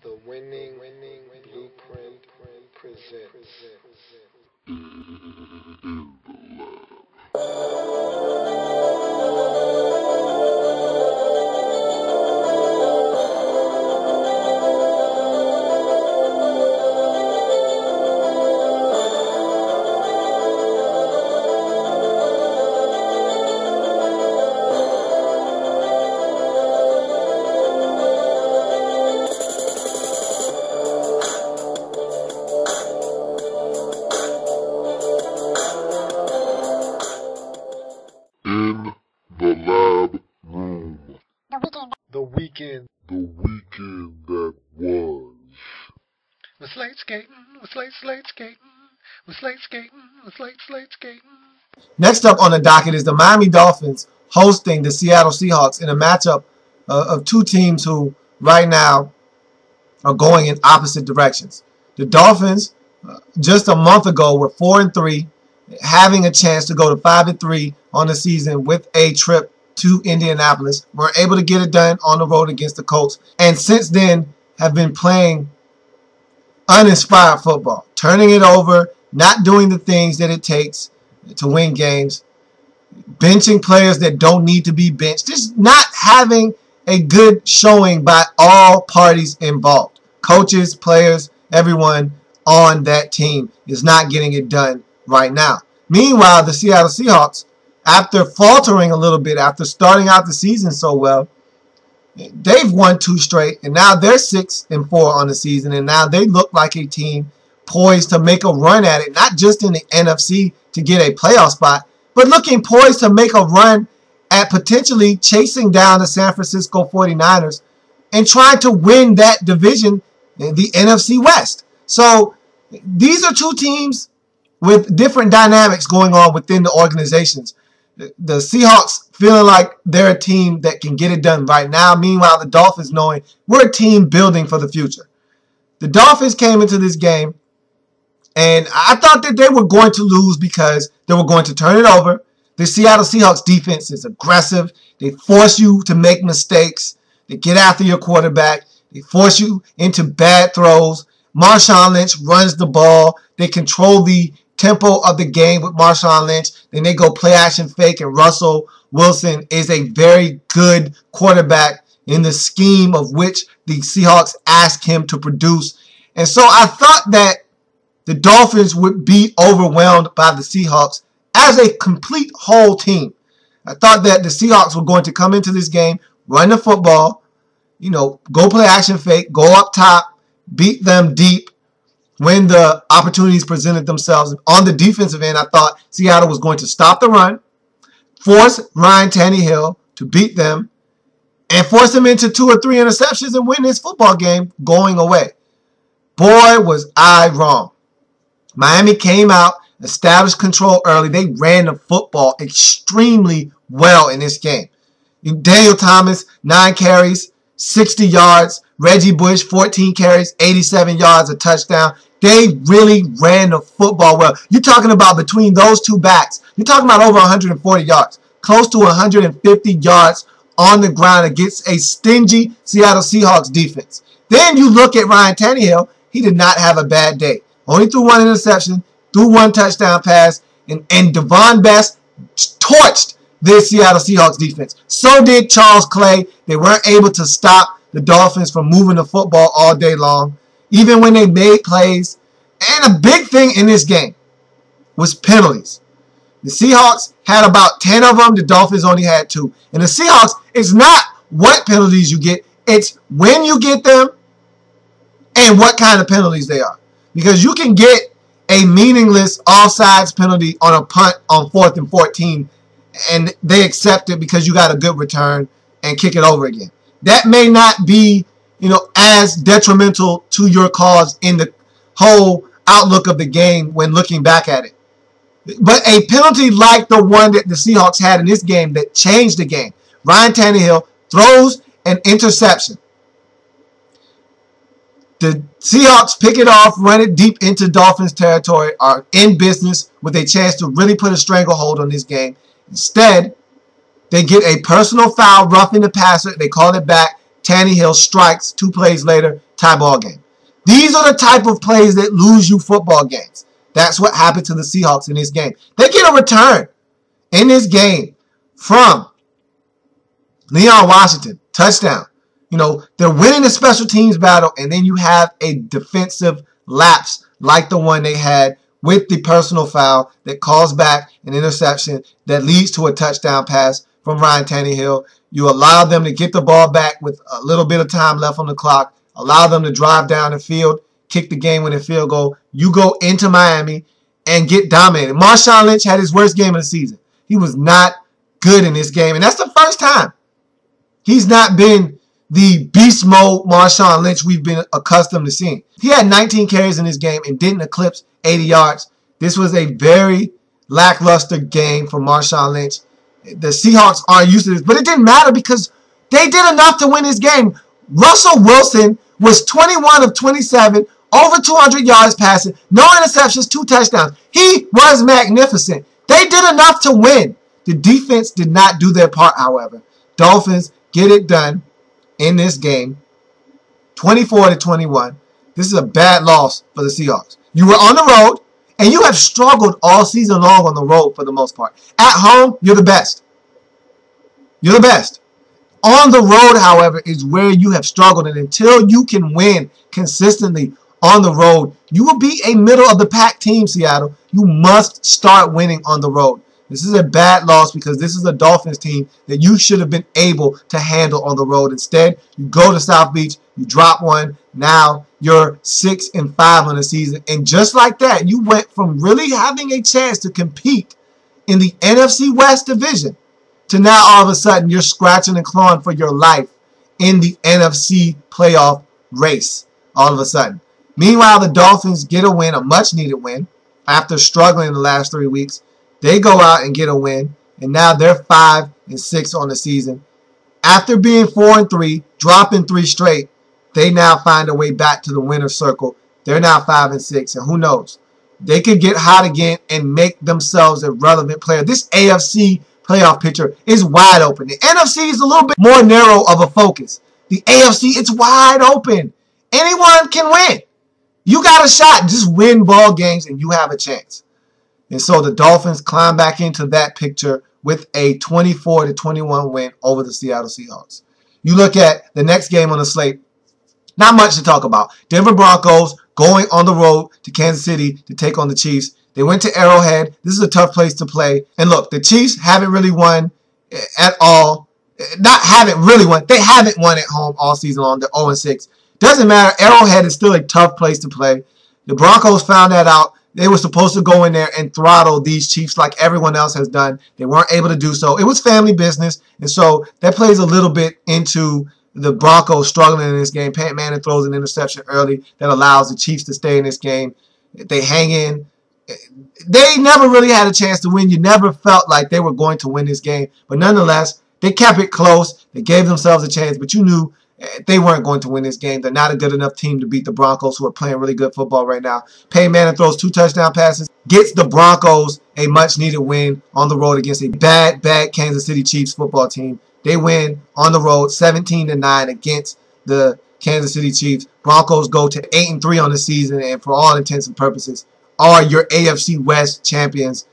The winning blueprint presents. In the lab room. The weekend. The weekend that was. We're slate skating. We're slate skating. We're slate skating. We're slate skating. Next up on the docket is the Miami Dolphins hosting the Seattle Seahawks in a matchup of two teams who right now are going in opposite directions. The Dolphins, just a month ago, were 4-3, having a chance to go to 5-3 on the season with a trip to Indianapolis. Were able to get it done on the road against the Colts, and since then have been playing uninspired football, turning it over, not doing the things that it takes to win games, benching players that don't need to be benched, just not having a good showing by all parties involved. Coaches, players, everyone on that team is not getting it done right now. Meanwhile, the Seattle Seahawks, after faltering a little bit, after starting out the season so well, they've won 2 straight, and now they're 6-4 on the season, and now they look like a team poised to make a run at it, not just in the NFC to get a playoff spot, but looking poised to make a run at potentially chasing down the San Francisco 49ers and trying to win that division, the NFC West. So these are two teams with different dynamics going on within the organizations. The Seahawks feeling like they're a team that can get it done right now. Meanwhile, the Dolphins knowing we're a team building for the future. The Dolphins came into this game, and I thought that they were going to lose because they were going to turn it over. The Seattle Seahawks defense is aggressive. They force you to make mistakes. They get after your quarterback. They force you into bad throws. Marshawn Lynch runs the ball. They control the tempo of the game with Marshawn Lynch. Then they go play action fake, and Russell Wilson is a very good quarterback in the scheme of which the Seahawks ask him to produce. And so I thought that the Dolphins would be overwhelmed by the Seahawks as a complete whole team. I thought that the Seahawks were going to come into this game, run the football, go play action fake, go up top, beat them deep when the opportunities presented themselves. On the defensive end, I thought Seattle was going to stop the run, force Ryan Tannehill to beat them, and force them into 2 or 3 interceptions and win this football game going away. Boy, was I wrong. Miami came out, established control early. They ran the football extremely well in this game. Daniel Thomas, 9 carries, 60 yards. Reggie Bush, 14 carries, 87 yards, a touchdown. They really ran the football well. You're talking about between those two backs, you're talking about over 140 yards, close to 150 yards on the ground against a stingy Seattle Seahawks defense. Then you look at Ryan Tannehill. He did not have a bad day. Only threw 1 interception, threw 1 touchdown pass, and Devon Best torched this Seattle Seahawks defense. So did Charles Clay. They weren't able to stop the Dolphins from moving the football all day long, even when they made plays. And a big thing in this game was penalties. The Seahawks had about 10 of them. The Dolphins only had 2. And the Seahawks, it's not what penalties you get. It's when you get them and what kind of penalties they are. Because you can get a meaningless offsides penalty on a punt on 4th and 14, and they accept it because you got a good return and kick it over again. That may not be, as detrimental to your cause in the whole outlook of the game when looking back at it. But a penalty like the one that the Seahawks had in this game that changed the game. Ryan Tannehill throws an interception. The Seahawks pick it off, run it deep into Dolphins territory, are in business with a chance to really put a stranglehold on this game. Instead, they get a personal foul, roughing the passer. They call it back. Tannehill strikes 2 plays later, tie ball game. These are the type of plays that lose you football games. That's what happened to the Seahawks in this game. They get a return in this game from Leon Washington, touchdown. You know, they're winning the special teams battle, and then you have a defensive lapse like the one they had with the personal foul that calls back an interception that leads to a touchdown pass from Ryan Tannehill. You allow them to get the ball back with a little bit of time left on the clock, allow them to drive down the field, kick the game-winning field goal. You go into Miami and get dominated. Marshawn Lynch had his worst game of the season. He was not good in this game, and that's the first time. He's not been the beast mode Marshawn Lynch we've been accustomed to seeing. He had 19 carries in this game and didn't eclipse 80 yards. This was a very lackluster game for Marshawn Lynch. The Seahawks aren't used to this, but it didn't matter because they did enough to win this game. Russell Wilson was 21 of 27, over 200 yards passing, no interceptions, 2 touchdowns. He was magnificent. They did enough to win. The defense did not do their part, however. Dolphins get it done in this game, 24-21. This is a bad loss for the Seahawks. You were on the road, and you have struggled all season long on the road for the most part. At home, you're the best. You're the best. On the road, however, is where you have struggled, and until you can win consistently on the road, you will be a middle-of-the-pack team, Seattle. You must start winning on the road. This is a bad loss because this is a Dolphins team that you should have been able to handle on the road. Instead, you go to South Beach, you drop one. Now you're 6-5 on the season. And just like that, you went from really having a chance to compete in the NFC West division to now all of a sudden you're scratching and clawing for your life in the NFC playoff race all of a sudden. Meanwhile, the Dolphins get a win, a much-needed win, after struggling the last 3 weeks. They go out and get a win, and now they're 5-6 on the season. After being 4-3, dropping 3 straight, they now find a way back to the winner's circle. They're now 5-6, and who knows? They could get hot again and make themselves a relevant player. This AFC playoff picture is wide open. The NFC is a little bit more narrow of a focus. The AFC, it's wide open. Anyone can win. You got a shot. Just win ball games, and you have a chance. And so the Dolphins climb back into that picture with a 24-21 win over the Seattle Seahawks. You look at the next game on the slate, not much to talk about. Denver Broncos going on the road to Kansas City to take on the Chiefs. They went to Arrowhead. This is a tough place to play. And look, the Chiefs haven't really won at all. Not haven't really won. They haven't won at home all season long. They're 0-6. Doesn't matter. Arrowhead is still a tough place to play. The Broncos found that out. They were supposed to go in there and throttle these Chiefs like everyone else has done. They weren't able to do so. It was family business, and so that plays a little bit into the Broncos struggling in this game. Peyton Manning throws an interception early that allows the Chiefs to stay in this game. They hang in. They never really had a chance to win. You never felt like they were going to win this game, but nonetheless, they kept it close. They gave themselves a chance, but you knew they weren't going to win this game. They're not a good enough team to beat the Broncos, who are playing really good football right now. Peyton Manning throws 2 touchdown passes, gets the Broncos a much-needed win on the road against a bad Kansas City Chiefs football team. They win on the road 17-9 against the Kansas City Chiefs. Broncos go to 8-3 on the season, and for all intents and purposes, are your AFC West champions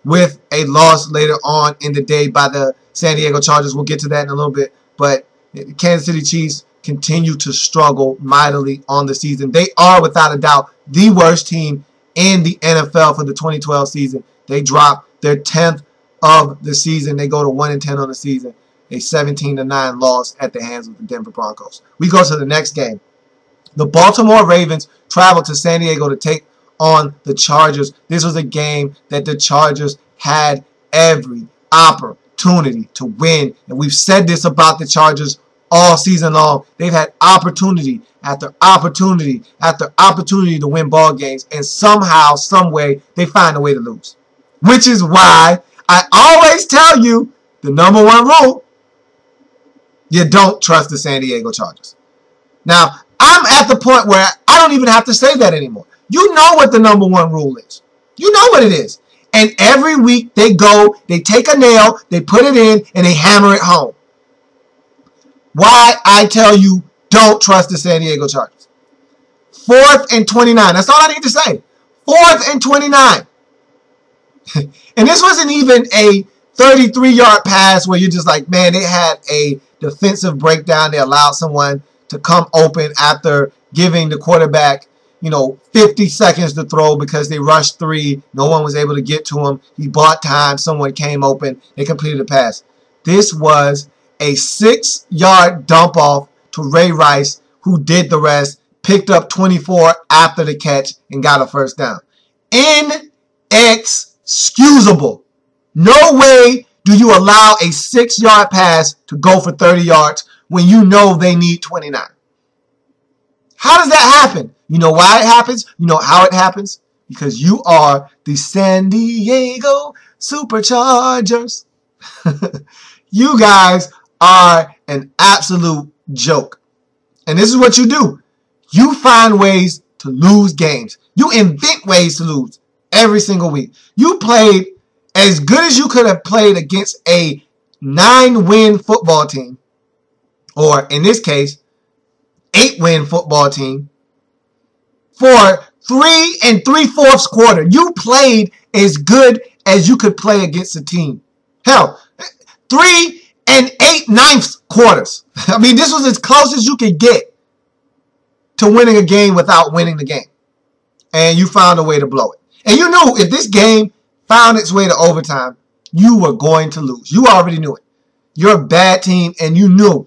with a loss later on in the day by the San Diego Chargers. We'll get to that in a little bit, but the Kansas City Chiefs continue to struggle mightily on the season. They are, without a doubt, the worst team in the NFL for the 2012 season. They drop their 10th of the season. They go to 1-10 on the season. A 17-9 loss at the hands of the Denver Broncos. We go to the next game. The Baltimore Ravens travel to San Diego to take on the Chargers. This was a game that the Chargers had every opportunity to win. And we've said this about the Chargers all season long. They've had opportunity after opportunity after opportunity to win ball games, and somehow, some way, they find a way to lose. Which is why I always tell you the number one rule: you don't trust the San Diego Chargers. Now, I'm at the point where I don't even have to say that anymore. You know what the number one rule is. You know what it is. And every week they go, they take a nail, they put it in, and they hammer it home. Why I tell you don't trust the San Diego Chargers. 4th and 29. That's all I need to say. 4th and 29. And this wasn't even a 33-yard pass where you're just like, man, they had a defensive breakdown. They allowed someone to come open after giving the quarterback, 50 seconds to throw because they rushed 3. No one was able to get to him. He bought time. Someone came open. They completed the pass. This was a 6-yard dump off to Ray Rice, who did the rest, picked up 24 after the catch, and got a first down. Inexcusable. No way do you allow a 6-yard pass to go for 30 yards when you know they need 29. How does that happen? You know why it happens? You know how it happens? Because you are the San Diego Superchargers. You guys are an absolute joke. And this is what you do. You find ways to lose games. You invent ways to lose every single week. You played as good as you could have played against a 9-win football team, or in this case, 8-win football team, for 3 3/4 quarter. You played as good as you could play against a team. Hell, 3 8/9 quarters. I mean, this was as close as you could get to winning a game without winning the game. And you found a way to blow it. And you knew if this game found its way to overtime, you were going to lose. You already knew it. You're a bad team, and you knew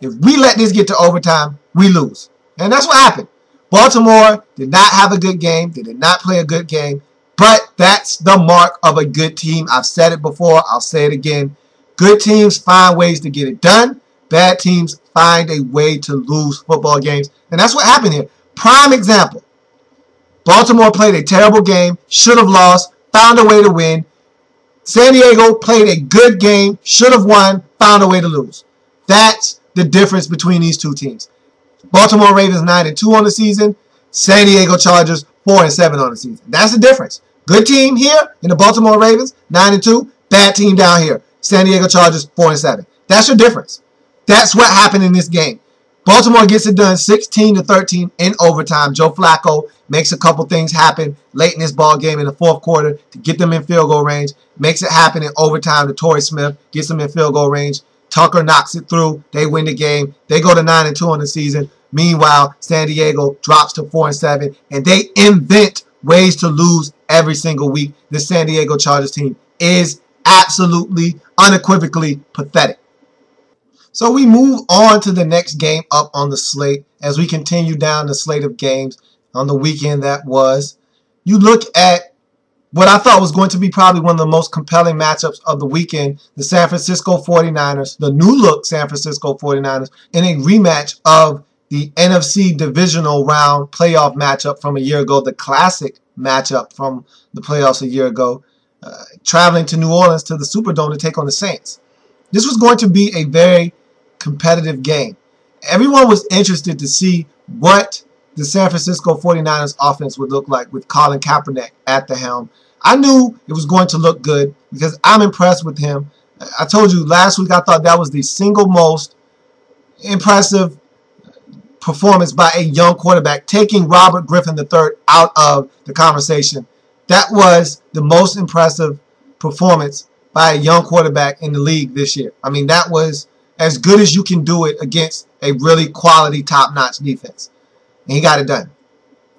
if we let this get to overtime, we lose. And that's what happened. Baltimore did not have a good game. They did not play a good game. But that's the mark of a good team. I've said it before. I'll say it again. Good teams find ways to get it done. Bad teams find a way to lose football games. And that's what happened here. Prime example. Baltimore played a terrible game, should have lost, found a way to win. San Diego played a good game, should have won, found a way to lose. That's the difference between these two teams. Baltimore Ravens 9-2 on the season. San Diego Chargers 4-7 on the season. That's the difference. Good team here in the Baltimore Ravens, 9-2. Bad team down here, San Diego Chargers 4-7. That's your difference. That's what happened in this game. Baltimore gets it done 16-13 in overtime. Joe Flacco makes a couple things happen late in this ball game in the 4th quarter to get them in field goal range. Makes it happen in overtime to Torrey Smith, gets them in field goal range. Tucker knocks it through. They win the game. They go to 9-2 on the season. Meanwhile, San Diego drops to 4-7, and they invent ways to lose every single week. This San Diego Chargers team is absolutely, unequivocally pathetic. So we move on to the next game up on the slate as we continue down the slate of games on the weekend that was. You look at what I thought was going to be probably one of the most compelling matchups of the weekend, the San Francisco 49ers, the new-look San Francisco 49ers, in a rematch of the NFC divisional round playoff matchup from a year ago, the classic matchup from the playoffs a year ago, traveling to New Orleans to the Superdome to take on the Saints. This was going to be a very competitive game. Everyone was interested to see what the San Francisco 49ers offense would look like with Colin Kaepernick at the helm. I knew it was going to look good because I'm impressed with him. I told you last week I thought that was the single most impressive performance by a young quarterback, taking Robert Griffin III out of the conversation. That was the most impressive performance by a young quarterback in the league this year. I mean, that was as good as you can do it against a really quality, top-notch defense. And he got it done.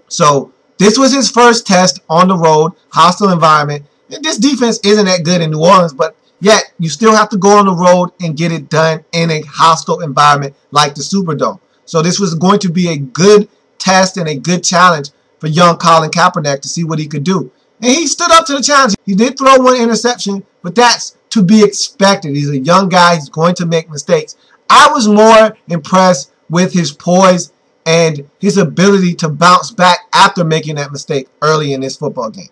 So this was his first test on the road, hostile environment. And this defense isn't that good in New Orleans, but yet you still have to go on the road and get it done in a hostile environment like the Superdome. So this was going to be a good test and a good challenge for young Colin Kaepernick to see what he could do. And he stood up to the challenge. He did throw one interception, but that's to be expected. He's a young guy. He's going to make mistakes. I was more impressed with his poise and his ability to bounce back after making that mistake early in this football game.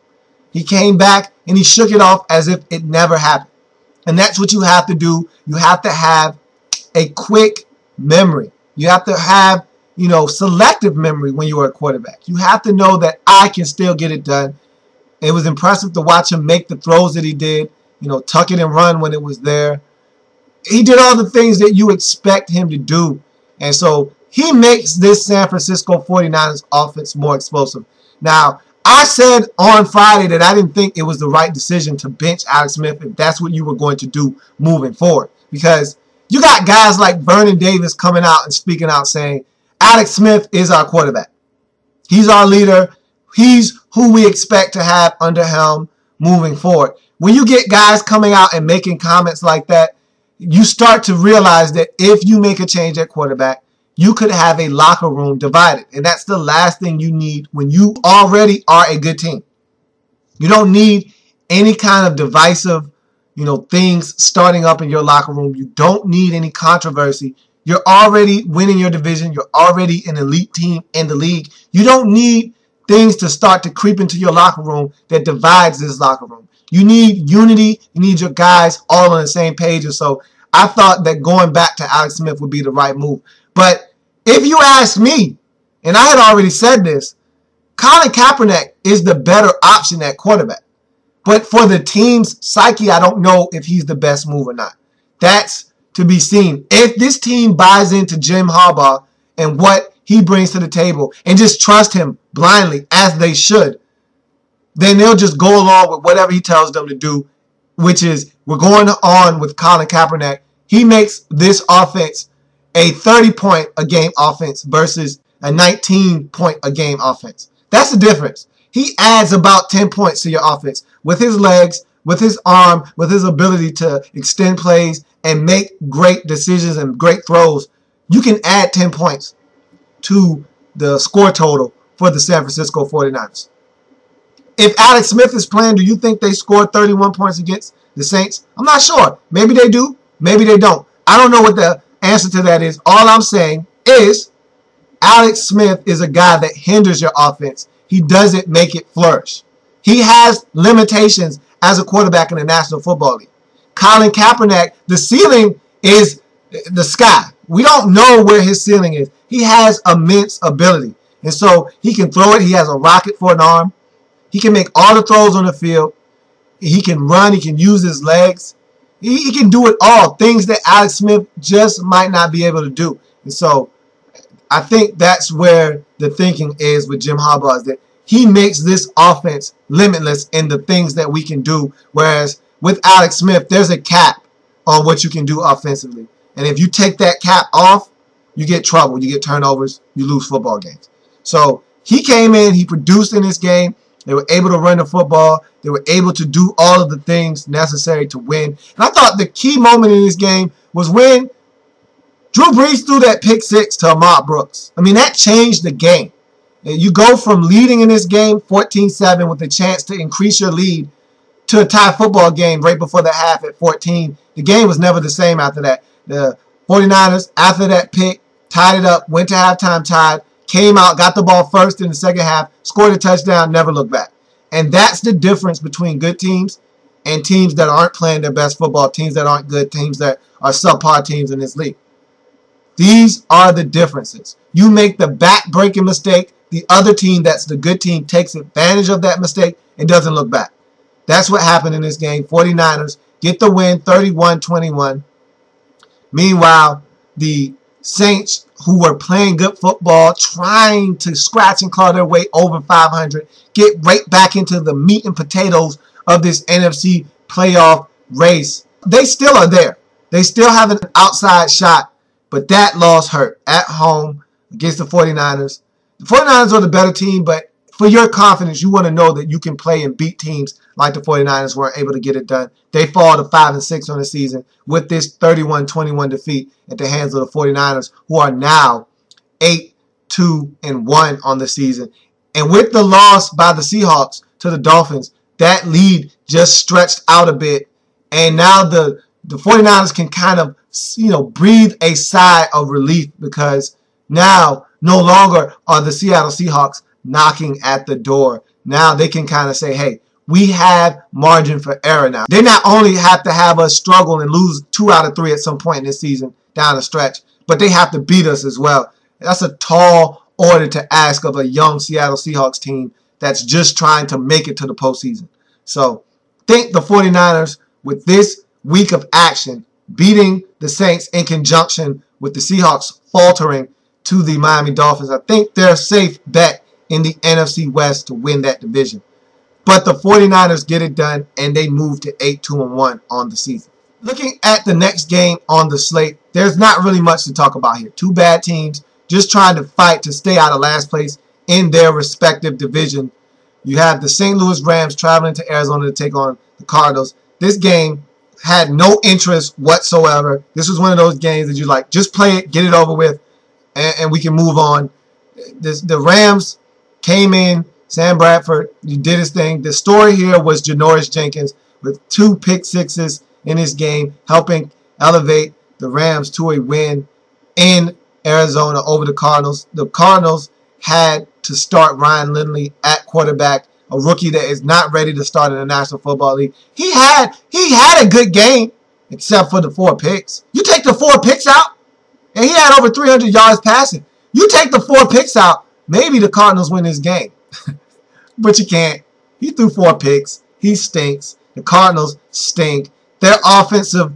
He came back and he shook it off as if it never happened. And that's what you have to do. You have to have a quick memory. You have to have, selective memory when you are a quarterback. You have to know that I can still get it done. It was impressive to watch him make the throws that he did, tuck it and run when it was there. He did all the things that you expect him to do. And so he makes this San Francisco 49ers offense more explosive. Now, I said on Friday that I didn't think it was the right decision to bench Alex Smith if that's what you were going to do moving forward. Because you got guys like Vernon Davis coming out and speaking out saying, Alex Smith is our quarterback. He's our leader. He's who we expect to have under helm moving forward. When you get guys coming out and making comments like that, you start to realize that if you make a change at quarterback, you could have a locker room divided. And that's the last thing you need when you already are a good team. You don't need any kind of divisive, things starting up in your locker room. You don't need any controversy. You're already winning your division. You're already an elite team in the league. You don't need things to start to creep into your locker room that divides this locker room. You need unity. You need your guys all on the same page. And so I thought that going back to Alex Smith would be the right move. But if you ask me, and I had already said this, Colin Kaepernick is the better option at quarterback. But for the team's psyche, I don't know if he's the best move or not. That's to be seen. If this team buys into Jim Harbaugh and what he brings to the table and just trust him blindly, as they should, then they'll just go along with whatever he tells them to do, which is we're going on with Colin Kaepernick. He makes this offense a 30-point-a-game offense versus a 19-point-a-game offense. That's the difference. He adds about 10 points to your offense with his legs, with his arm, with his ability to extend plays and make great decisions and great throws. You can add 10 points to the score total for the San Francisco 49ers. If Alex Smith is playing, do you think they scored 31 points against the Saints? I'm not sure. Maybe they do. Maybe they don't. I don't know what the answer to that is. All I'm saying is Alex Smith is a guy that hinders your offense. He doesn't make it flourish. He has limitations as a quarterback in the National Football League. Colin Kaepernick, the ceiling is the sky. We don't know where his ceiling is. He has immense ability. And so he can throw it. He has a rocket for an arm. He can make all the throws on the field. He can run. He can use his legs. He can do it all. Things that Alex Smith just might not be able to do. And so I think that's where the thinking is with Jim Harbaugh, is that he makes this offense limitless in the things that we can do. Whereas with Alex Smith, there's a cap on what you can do offensively. And if you take that cap off, you get trouble. You get turnovers. You lose football games. So he came in. He produced in this game. They were able to run the football. They were able to do all of the things necessary to win. And I thought the key moment in this game was when Drew Brees threw that pick six to Ahmad Brooks. I mean, that changed the game. You go from leading in this game 14-7 with a chance to increase your lead to a tie football game right before the half at 14. The game was never the same after that. The 49ers, after that pick, tied it up, went to halftime tied, came out, got the ball first in the second half, scored a touchdown, never looked back. And that's the difference between good teams and teams that aren't playing their best football, teams that aren't good, teams that are subpar teams in this league. These are the differences. You make the back-breaking mistake, the other team that's the good team takes advantage of that mistake and doesn't look back. That's what happened in this game. 49ers get the win 31-21. Meanwhile, the Saints, who were playing good football, trying to scratch and claw their way over 500, get right back into the meat and potatoes of this NFC playoff race. They still are there. They still have an outside shot, but that loss hurt at home against the 49ers. The 49ers are the better team, but for your confidence, you want to know that you can play and beat teams like the 49ers weren't able to get it done. They fall to 5-6 on the season with this 31-21 defeat at the hands of the 49ers, who are now 8-2-1 on the season. And with the loss by the Seahawks to the Dolphins, that lead just stretched out a bit. And now the 49ers can kind of, breathe a sigh of relief, because now no longer are the Seattle Seahawks knocking at the door. Now they can kind of say, hey, we have margin for error now. They not only have to have us struggle and lose 2 out of 3 at some point in this season down the stretch, but they have to beat us as well. That's a tall order to ask of a young Seattle Seahawks team that's just trying to make it to the postseason. So I think the 49ers, with this week of action, beating the Saints in conjunction with the Seahawks faltering, to the Miami Dolphins. I think they're a safe bet in the NFC West to win that division. But the 49ers get it done, and they move to 8-2-1 on the season. Looking at the next game on the slate, there's not really much to talk about here. Two bad teams just trying to fight to stay out of last place in their respective division. You have the St. Louis Rams traveling to Arizona to take on the Cardinals. This game had no interest whatsoever. This was one of those games that you like, just play it, get it over with, and we can move on. The Rams came in, Sam Bradford, he did his thing. The story here was Janoris Jenkins with 2 pick sixes in this game, helping elevate the Rams to a win in Arizona over the Cardinals. The Cardinals had to start Ryan Lindley at quarterback, a rookie that is not ready to start in the National Football League. He had a good game, except for the 4 picks. You take the 4 picks out, and he had over 300 yards passing. You take the 4 picks out, maybe the Cardinals win this game. But you can't. He threw 4 picks. He stinks. The Cardinals stink. Their offensive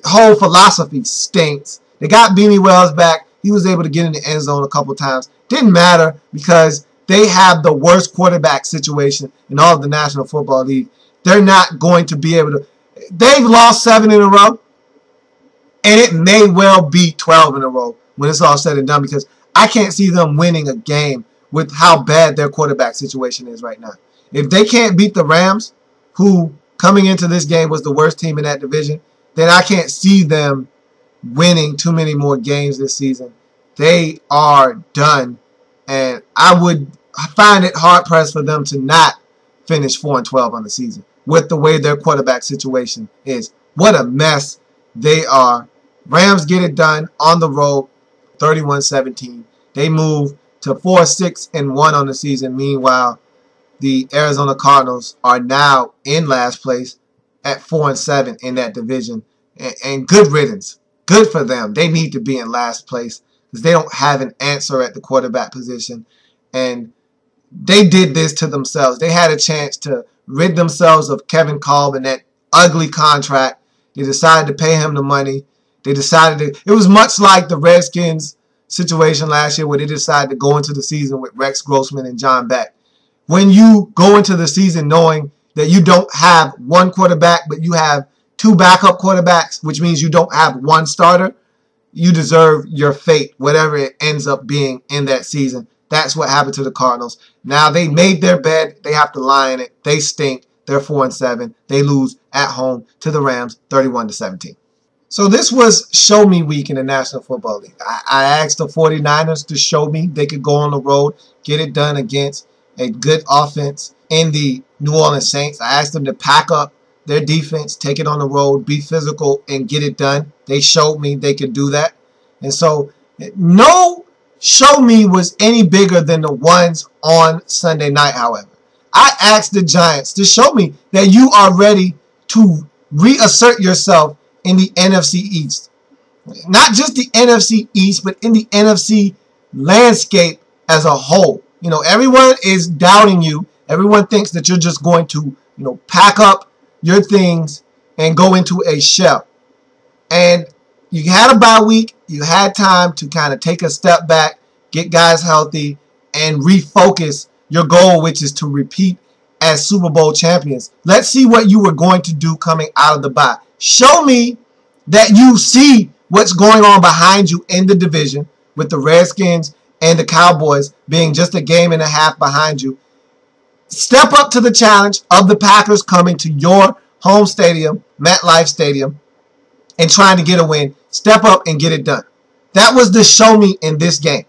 whole philosophy stinks. They got Beanie Wells back. He was able to get in the end zone a couple times. Didn't matter because they have the worst quarterback situation in all of the National Football League. They're not going to be able to. They've lost 7 in a row, and it may well be 12 in a row when it's all said and done, because I can't see them winning a game with how bad their quarterback situation is right now. If they can't beat the Rams, who coming into this game was the worst team in that division, then I can't see them winning too many more games this season. They are done, and I would find it hard-pressed for them to not finish 4-12 on the season with the way their quarterback situation is. What a mess they are. Rams get it done on the road, 31-17. They move to 4-6-1 on the season. Meanwhile, the Arizona Cardinals are now in last place at 4-7 in that division. And good riddance. Good for them. They need to be in last place because they don't have an answer at the quarterback position. And they did this to themselves. They had a chance to rid themselves of Kevin Kolb and that ugly contract. They decided to pay him the money. They decided to. It was much like the Redskins situation last year where they decided to go into the season with Rex Grossman and John Beck. When you go into the season knowing that you don't have one quarterback, but you have 2 backup quarterbacks, which means you don't have 1 starter, you deserve your fate, whatever it ends up being in that season. That's what happened to the Cardinals. Now they made their bed. They have to lie in it. They stink. They're 4-7. They lose at home to the Rams, 31-17. So this was show me week in the National Football League. I asked the 49ers to show me they could go on the road, get it done against a good offense in the New Orleans Saints. I asked them to pack up their defense, take it on the road, be physical, and get it done. They showed me they could do that. And so no show me was any bigger than the ones on Sunday night, however. I asked the Giants to show me that you are ready to reassert yourself in the NFC East. Not just the NFC East, but in the NFC landscape as a whole. You know, everyone is doubting you. Everyone thinks that you're just going to, pack up your things and go into a shell. And you had a bye week. You had time to kind of take a step back, get guys healthy, and refocus your goal, which is to repeat as Super Bowl champions. Let's see what you were going to do coming out of the bye. Show me that you see what's going on behind you in the division with the Redskins and the Cowboys being just a game and a half behind you. Step up to the challenge of the Packers coming to your home stadium, MetLife Stadium, and trying to get a win. Step up and get it done. That was the show me in this game.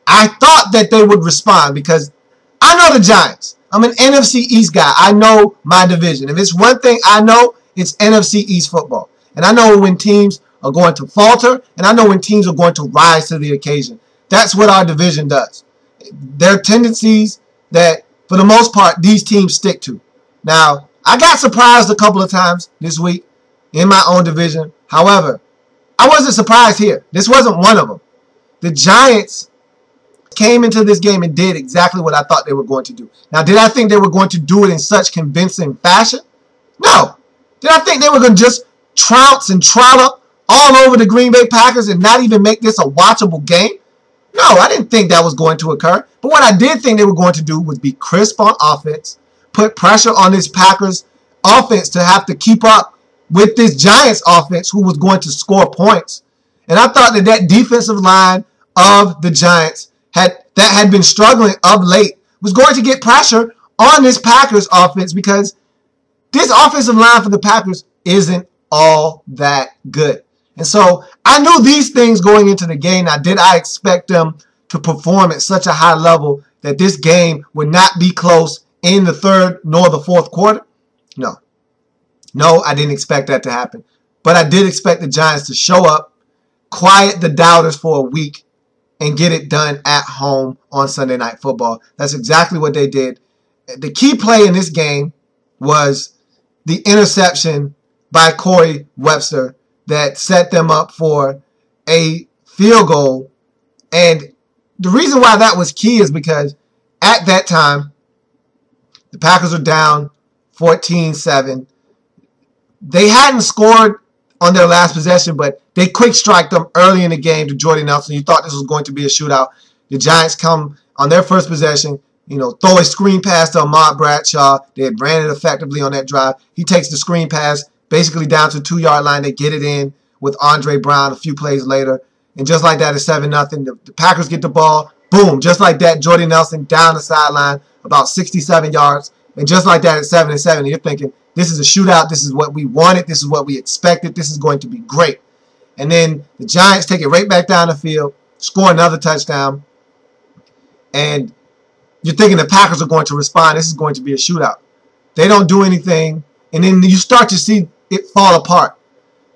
I thought that they would respond because I know the Giants. I'm an NFC East guy. I know my division. If it's one thing I know, it's NFC East football. And I know when teams are going to falter, and I know when teams are going to rise to the occasion. That's what our division does. There are tendencies that, for the most part, these teams stick to. Now, I got surprised a couple of times this week in my own division. However, I wasn't surprised here. This wasn't one of them. The Giants came into this game and did exactly what I thought they were going to do. Now, did I think they were going to do it in such convincing fashion? No. Did I think they were going to just trounce and trollop all over the Green Bay Packers and not even make this a watchable game? No, I didn't think that was going to occur. But what I did think they were going to do was be crisp on offense, put pressure on this Packers offense to have to keep up with this Giants offense who was going to score points. And I thought that defensive line of the Giants had been struggling of late was going to get pressure on this Packers offense because this offensive line for the Packers isn't all that good. And so I knew these things going into the game. Now, did I expect them to perform at such a high level that this game would not be close in the third nor the fourth quarter? No. No, I didn't expect that to happen. But I did expect the Giants to show up, quiet the doubters for a week, and get it done at home on Sunday Night Football. That's exactly what they did. The key play in this game was the interception by Corey Webster that set them up for a field goal. And the reason why that was key is because at that time, the Packers were down 14-7. They hadn't scored on their last possession, but they quick striked them early in the game to Jordy Nelson. You thought this was going to be a shootout. The Giants come on their first possession, throw a screen pass to Ahmad Bradshaw. They had ran it effectively on that drive. He takes the screen pass basically down to the 2-yard line. They get it in with Andre Brown a few plays later. And just like that, it's 7-0. The Packers get the ball. Boom. Just like that, Jordy Nelson down the sideline about 67 yards. And just like that, it's 7-7. And you're thinking, this is a shootout. This is what we wanted. This is what we expected. This is going to be great. And then the Giants take it right back down the field, score another touchdown. And you're thinking the Packers are going to respond. This is going to be a shootout. They don't do anything. And then you start to see it fall apart.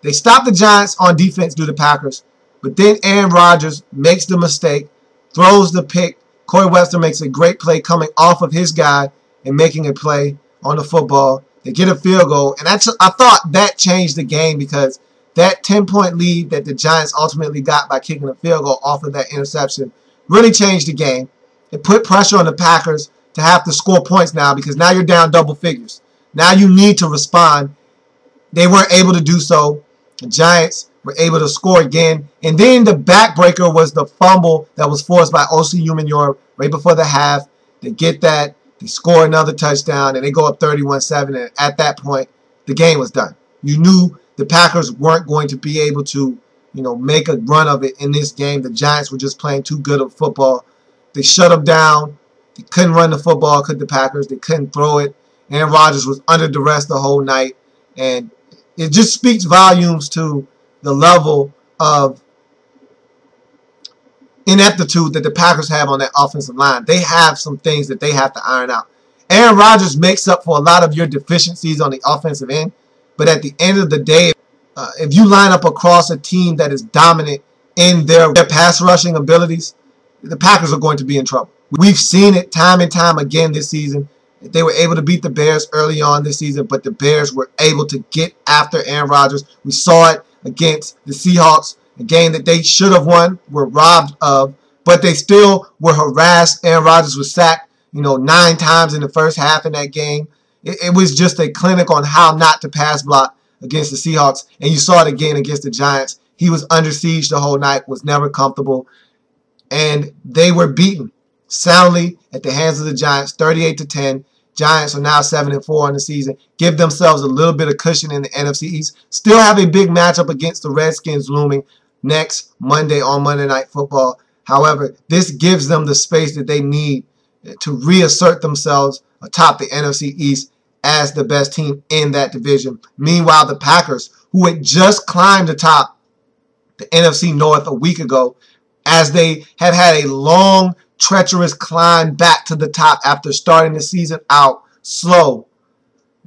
They stop the Giants on defense due to the Packers. But then Aaron Rodgers makes the mistake, throws the pick. Corey Webster makes a great play coming off of his guy and making a play on the football. They get a field goal. And I thought that changed the game because that 10-point lead that the Giants ultimately got by kicking a field goal off of that interception really changed the game. It put pressure on the Packers to have to score points now because now you're down double figures. Now you need to respond. They weren't able to do so. The Giants were able to score again. And then the backbreaker was the fumble that was forced by O.C. Umenyiora right before the half. They get that. They score another touchdown, and they go up 31-7. And at that point, the game was done. You knew the Packers weren't going to be able to, make a run of it in this game. The Giants were just playing too good of football. They shut them down. They couldn't run the football, could the Packers. They couldn't throw it. Aaron Rodgers was under duress the whole night. And it just speaks volumes to the level of ineptitude that the Packers have on that offensive line. They have some things that they have to iron out. Aaron Rodgers makes up for a lot of your deficiencies on the offensive end. But at the end of the day, if you line up across a team that is dominant in their pass rushing abilities, the Packers are going to be in trouble. We've seen it time and time again this season. They were able to beat the Bears early on this season, but the Bears were able to get after Aaron Rodgers. We saw it against the Seahawks, a game that they should have won, were robbed of, but they still were harassed. Aaron Rodgers was sacked, 9 times in the first half in that game. It was just a clinic on how not to pass block against the Seahawks, and you saw it again against the Giants. He was under siege the whole night, was never comfortable, and they were beaten soundly at the hands of the Giants, 38-10. Giants are now 7-4 in the season. Give themselves a little bit of cushion in the NFC East. Still have a big matchup against the Redskins looming next Monday on Monday Night Football. However, this gives them the space that they need to reassert themselves atop the NFC East as the best team in that division. Meanwhile, the Packers, who had just climbed atop the NFC North a week ago, as they have had a long, treacherous climb back to the top after starting the season out slow.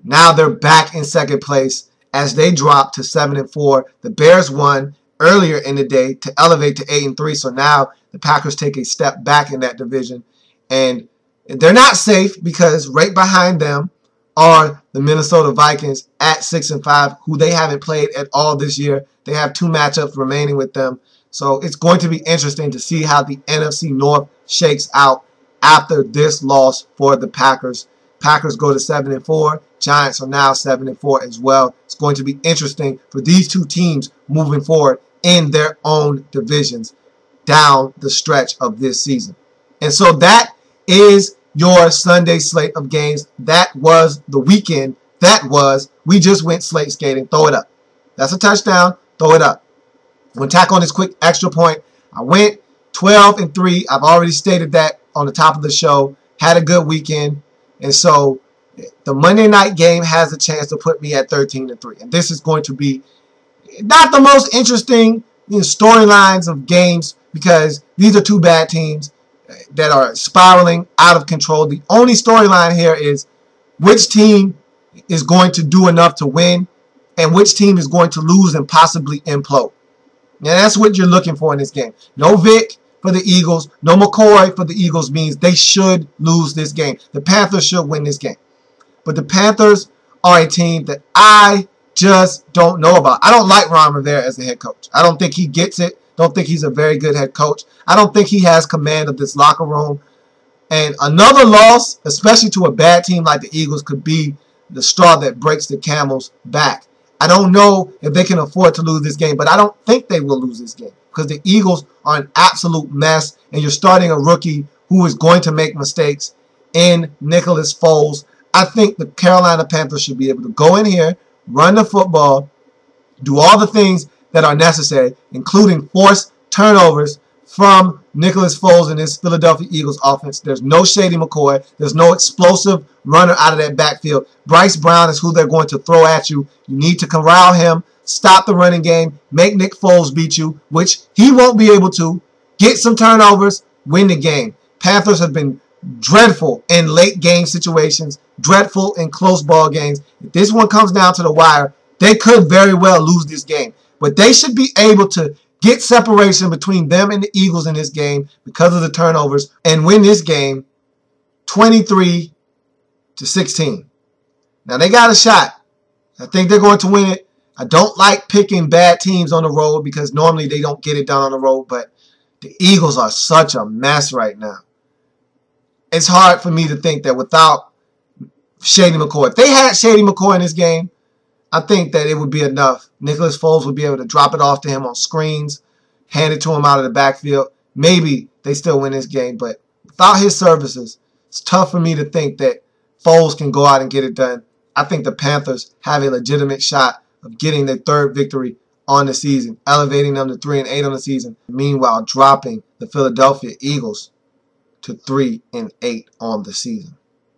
Now they're back in second place as they drop to 7-4. The Bears won earlier in the day to elevate to 8-3. So now the Packers take a step back in that division. And they're not safe because right behind them are the Minnesota Vikings at 6-5, who they haven't played at all this year. They have 2 matchups remaining with them. So it's going to be interesting to see how the NFC North shakes out after this loss for the Packers. Packers go to 7-4. Giants are now 7-4 as well. It's going to be interesting for these two teams moving forward in their own divisions. down the stretch of this season. And so that is your Sunday slate of games. That was the weekend. We just went slate skating. Throw it up. That's a touchdown. Throw it up. We'll tack on this quick extra point. I went 12-3. I've already stated that on the top of the show. Had a good weekend. And so the Monday night game has a chance to put me at 13-3. And this is going to be not the most interesting storylines of games because these are two bad teams that are spiraling out of control. The only storyline here is which team is going to do enough to win and which team is going to lose and possibly implode. Now that's what you're looking for in this game. No Vic for the Eagles, no McCoy for the Eagles means they should lose this game. The Panthers should win this game. But the Panthers are a team that I just don't know about. I don't like Ron Rivera as a head coach. I don't think he gets it. Don't think he's a very good head coach. I don't think he has command of this locker room. And another loss, especially to a bad team like the Eagles, could be the straw that breaks the camel's back. I don't know if they can afford to lose this game, but I don't think they will lose this game because the Eagles are an absolute mess, and you're starting a rookie who is going to make mistakes in Nicholas Foles. I think the Carolina Panthers should be able to go in here, run the football, do all the things that are necessary, including force turnovers from Nicholas Foles and his Philadelphia Eagles offense. There's no Shady McCoy. There's no explosive runner out of that backfield. Bryce Brown is who they're going to throw at you. You need to corral him, stop the running game, make Nick Foles beat you, which he won't be able to, get some turnovers, win the game. Panthers have been dreadful in late game situations, dreadful in close ball games. If this one comes down to the wire, they could very well lose this game. But they should be able to get separation between them and the Eagles in this game because of the turnovers and win this game 23-16. Now they got a shot. I think they're going to win it. I don't like picking bad teams on the road because normally they don't get it done on the road, but the Eagles are such a mess right now. It's hard for me to think that without Shady McCoy, if they had Shady McCoy in this game, I think that it would be enough. Nicholas Foles would be able to drop it off to him on screens, hand it to him out of the backfield. Maybe they still win this game, but without his services, it's tough for me to think that Foles can go out and get it done. I think the Panthers have a legitimate shot of getting their third victory on the season, elevating them to 3-8 on the season, meanwhile dropping the Philadelphia Eagles to 3-8 on the season.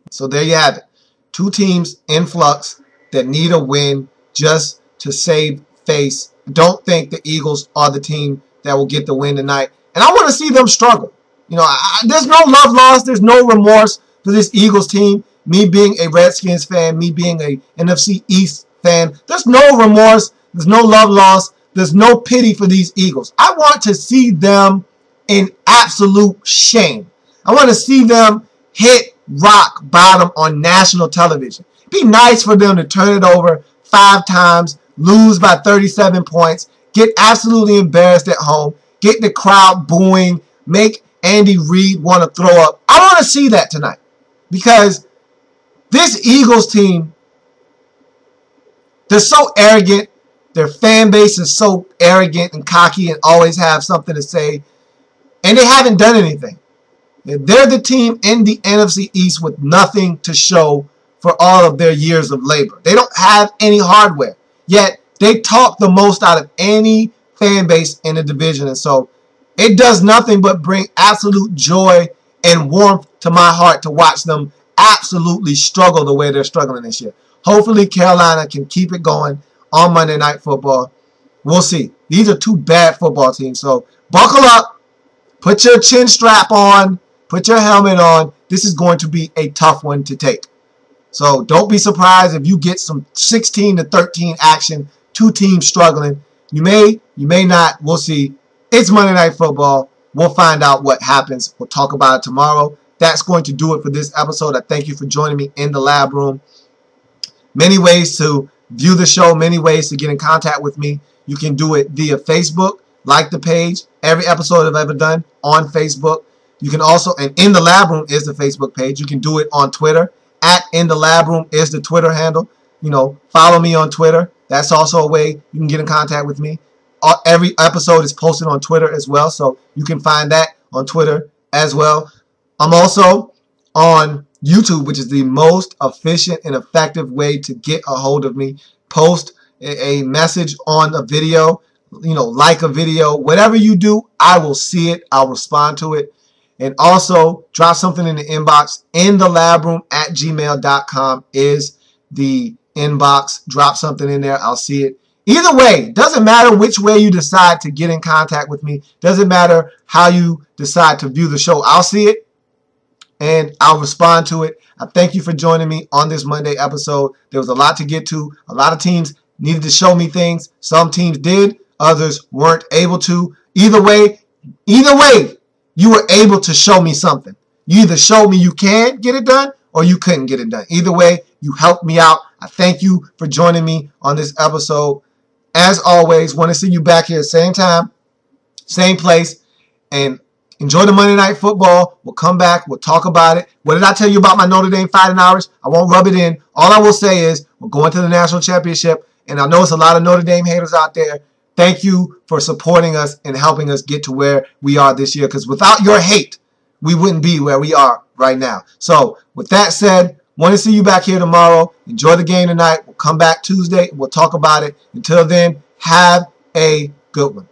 So there you have it. Two teams in flux that need a win just to save face. Don't think the Eagles are the team that will get the win tonight. And I want to see them struggle. You know, there's no love lost. There's no remorse for this Eagles team. Me being a Redskins fan, me being a NFC East fan, there's no remorse. There's no love lost. There's no pity for these Eagles. I want to see them in absolute shame. I want to see them hit rock bottom on national television. It'd be nice for them to turn it over 5 times, lose by 37 points, get absolutely embarrassed at home, get the crowd booing, make Andy Reid want to throw up. I want to see that tonight because this Eagles team, they're so arrogant. Their fan base is so arrogant and cocky and always have something to say, and they haven't done anything. They're the team in the NFC East with nothing to show for all of their years of labor. They don't have any hardware, yet they talk the most out of any fan base in the division. And so it does nothing but bring absolute joy and warmth to my heart to watch them absolutely struggle the way they're struggling this year. Hopefully Carolina can keep it going on Monday Night Football. We'll see. These are two bad football teams, so buckle up, put your chin strap on, put your helmet on. This is going to be a tough one to take. So don't be surprised if you get some 16-13 action, two teams struggling. You may not. We'll see. It's Monday Night Football. We'll find out what happens. We'll talk about it tomorrow. That's going to do it for this episode. I thank you for joining me in the lab room. Many ways to view the show, many ways to get in contact with me. You can do it via Facebook, like the page. Every episode I've ever done on Facebook. You can also, and In the Lab Room is the Facebook page. You can do it on Twitter. At In the Lab Room is the Twitter handle. You know, follow me on Twitter. That's also a way you can get in contact with me. every episode is posted on Twitter as well, so you can find that on Twitter as well. I'm also on YouTube, which is the most efficient and effective way to get a hold of me. Post a message on a video, like a video. Whatever you do, I will see it. I'll respond to it. And also, drop something in the inbox. In the lab room at gmail.com is the inbox. Drop something in there. I'll see it. Either way, doesn't matter which way you decide to get in contact with me. Doesn't matter how you decide to view the show. I'll see it and I'll respond to it. I thank you for joining me on this Monday episode. There was a lot to get to. A lot of teams needed to show me things. Some teams did. Others weren't able to. Either way, you were able to show me something. You either showed me you can get it done or you couldn't get it done. Either way, you helped me out. I thank you for joining me on this episode. As always, want to see you back here same time, same place, and enjoy the Monday Night Football. We'll come back. We'll talk about it. What did I tell you about my Notre Dame Fighting Irish? I won't rub it in. All I will say is we're going to the national championship, and I know it's a lot of Notre Dame haters out there. Thank you for supporting us and helping us get to where we are this year, because without your hate, we wouldn't be where we are right now. So with that said, want to see you back here tomorrow. Enjoy the game tonight. We'll come back Tuesday. We'll talk about it. Until then, have a good one.